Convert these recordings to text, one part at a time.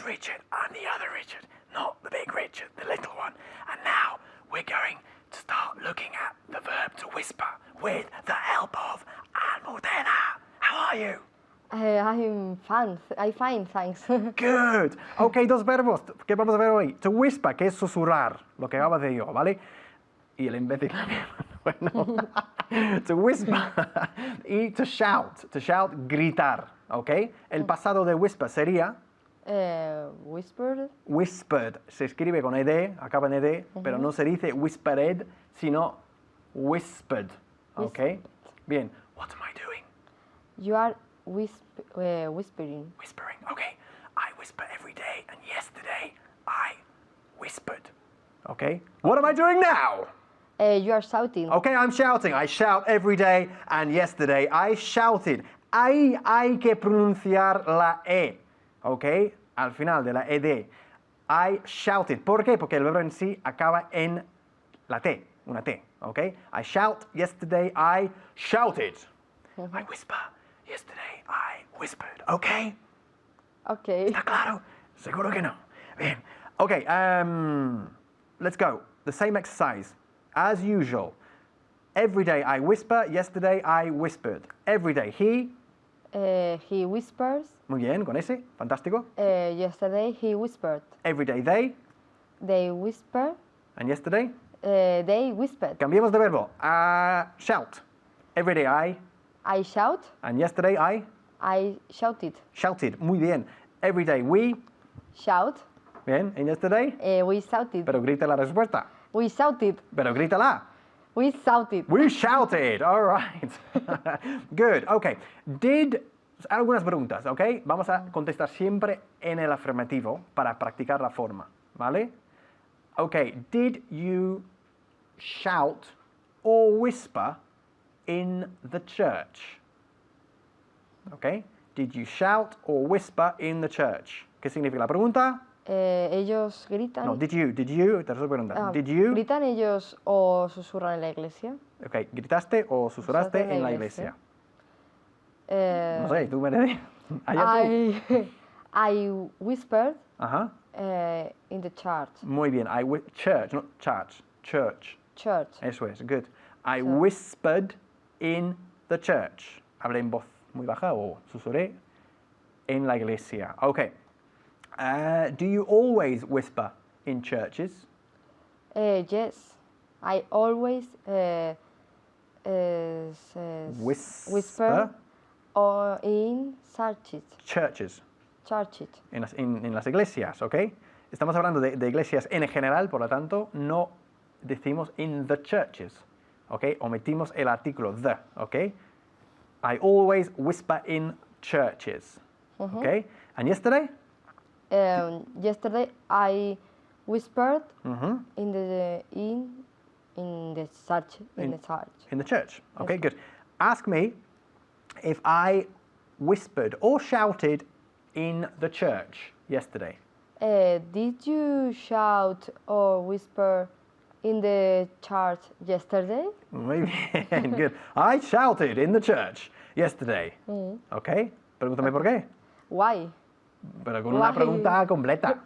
was Richard. I'm the other Richard, not the big Richard, the little one. And now we're going to start looking at the verb to whisper with the help of Almudena. How are you? I'm fine, thanks. Good. Ok, dos verbos que vamos a ver hoy. To whisper, que es susurrar, lo que acabo de decir yo, ¿vale? Y el imbécil, bueno, to whisper. Y to shout, gritar, ¿ok? El pasado de whisper sería... Whispered. Whispered, se escribe con ed, acaba en ed, pero no se dice whispered, sino whispered, ¿ok? Bien, what am I doing? You are whispering. Whispering, okay. I whisper every day, and yesterday I whispered, okay? What am I doing now? You are shouting. Okay, I'm shouting. I shout every day, and yesterday I shouted. Ahí hay que pronunciar la E, okay? Al final de la ed. I shouted. ¿Por qué? Porque el verbo en sí acaba en la T, una T, okay? I shout, yesterday I shouted. I whisper. Yesterday I whispered, okay? Okay. ¿Está claro? Seguro que no. Bien. Okay, let's go. The same exercise. As usual. Every day I whisper, yesterday I whispered. Every day he whispers. Muy bien, con ese, fantástico. Yesterday he whispered. Every day They whisper. And yesterday? They whispered. Cambiemos de verbo. Shout. Every day I shout. And yesterday I shouted. Shouted. Muy bien. Every day we Shout. Bien. And yesterday? We shouted. Pero grita la respuesta. We shouted. Pero grítala. We shouted. We shouted. All right. Good. Okay. Algunas preguntas, ¿ok? Vamos a contestar siempre en el afirmativo para practicar la forma, ¿vale? Okay. Did you shout or whisper in the church? Okay. Did you shout or whisper in the church? ¿Qué significa la pregunta? Ellos gritan. No, did you, tercera pregunta. Did you? ¿Gritan ellos o susurran en la iglesia? Ok, ¿gritaste o susurraste en la iglesia? No sé, tú me dices. I whispered Ajá. in the church. Muy bien, church, not church, church. Church. Eso es, good. I whispered in the church. Hablé en voz muy baja o susurré en la iglesia. Ok. Do you always whisper in churches? Yes, I always whisper or in churches. Churches. Churches. En las iglesias, ¿ok? Estamos hablando de iglesias en general, por lo tanto, no decimos in the churches, ¿ok? Omitimos el artículo the, ¿ok? I always whisper in churches, ¿ok? And yesterday? Yesterday I whispered in the church. In the church. Okay, good. Ask me if I whispered or shouted in the church yesterday. Did you shout or whisper in the church yesterday? Muy bien, good. I shouted in the church yesterday. Okay. Pregúntame por qué. Why? Pero con una pregunta completa.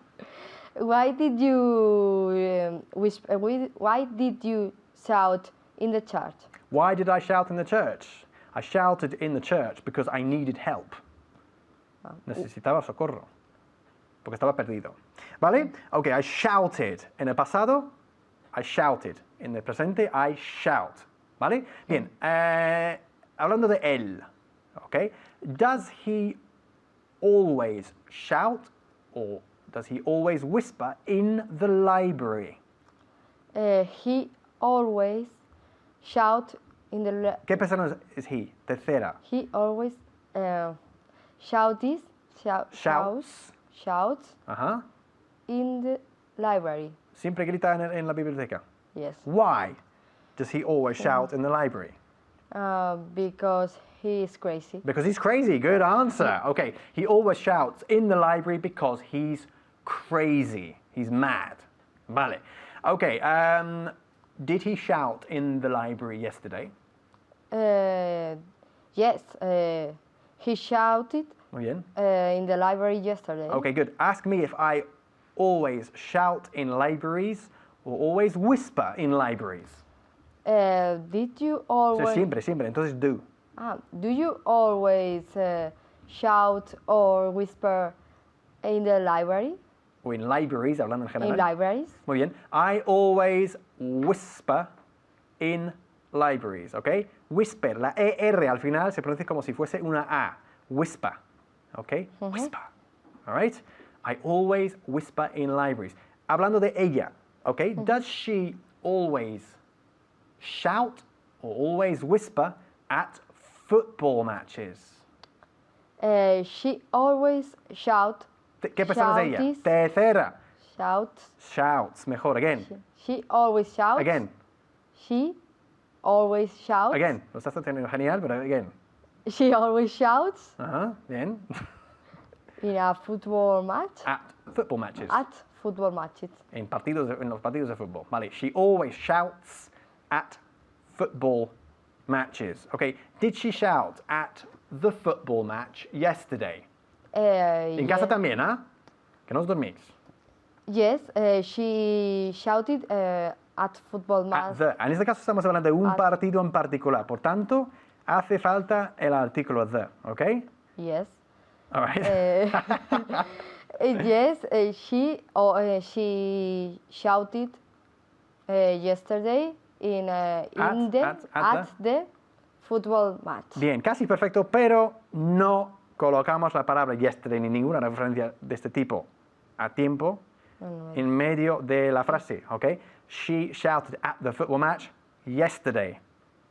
Why did you whisper? Why did you shout in the church? Why did I shout in the church? I shouted in the church because I needed help. Necesitaba socorro. Porque estaba perdido. ¿Vale? Okay, I shouted. En el pasado, I shouted. En el presente, I shout. ¿Vale? Bien. Hablando de él. Okay. Does he always shout or does he always whisper in the library? He always shout in the. ¿Qué persona es he? Tercera. He always shouts Ajá. in the library. Siempre grita en la biblioteca. Yes. Why does he always shout in the library? Because he is crazy. Because he's crazy. Good answer. Okay, he always shouts in the library because he's crazy. He's mad. Vale. Okay, did he shout in the library yesterday? Yes, he shouted Muy bien. In the library yesterday. Okay, good. Ask me if I always shout in libraries or always whisper in libraries. Did you O sea, always? siempre, siempre. Entonces, do. Do you always shout or whisper in the library? O in libraries, hablando en general. In libraries? Muy bien. I always whisper in libraries, ¿ok? Whisper, la ER al final se pronuncia como si fuese una A. Whisper, ¿ok? Whisper, all right? I always whisper in libraries. Hablando de ella, ¿ok? Does she always shout or always whisper at football matches? She always shout. ¿Qué persona es ella? Shouties. Tercera. Shouts. Shouts, mejor, again. She always shouts. Again, She always shouts. again. Lo estás teniendo genial, pero again. She always shouts Ajá, bien. in a football match. At football matches. At football matches. En los partidos de fútbol. Vale. She always shouts at football matches. Okay. Did she shout at the football match yesterday? En casa también, ¿ah? Que no os dormís. Yes, she shouted at football match. En este caso estamos hablando de un partido en particular. Por tanto, hace falta el artículo the, ¿ok? Yes. All right. Yes, she shouted yesterday at the football match. Bien, casi perfecto, pero no colocamos la palabra yesterday ni ninguna referencia de este tipo a tiempo en medio de la frase, ¿ok? She shouted at the football match yesterday.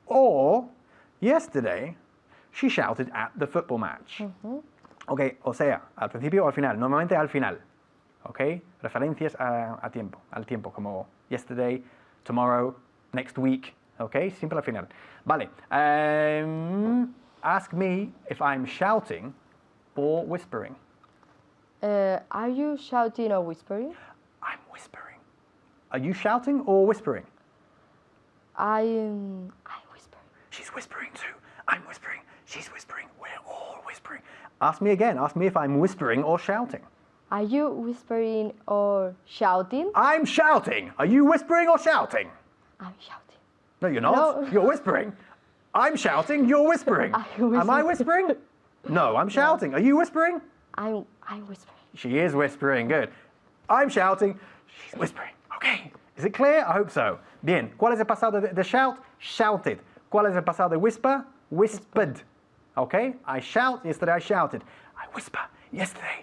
Or, yesterday, she shouted at the football match. Ok, o sea, al principio o al final, normalmente al final, ¿ok? Referencias a tiempo, al tiempo, como yesterday, tomorrow, next week, ¿ok? Siempre al final. Vale, ask me if I'm shouting or whispering. Are you shouting or whispering? I'm whispering. Are you shouting or whispering? I whisper. She's whispering too. I'm whispering. She's whispering. We're all whispering. Ask me again. Ask me if I'm whispering or shouting. Are you whispering or shouting? I'm shouting. Are you whispering or shouting? I'm shouting. No, you're not. No. You're whispering. I'm shouting. You're whispering. Am I whispering? No, I'm shouting. Are you whispering? I'm whispering. She is whispering. Good. I'm shouting. She's whispering. Okay. Is it clear? I hope so. Bien. ¿Cuál es el pasado de shout? Shouted. ¿Cuál es el pasado de whisper? Whispered. Okay? I shout. Yesterday I shouted. I whisper. Yesterday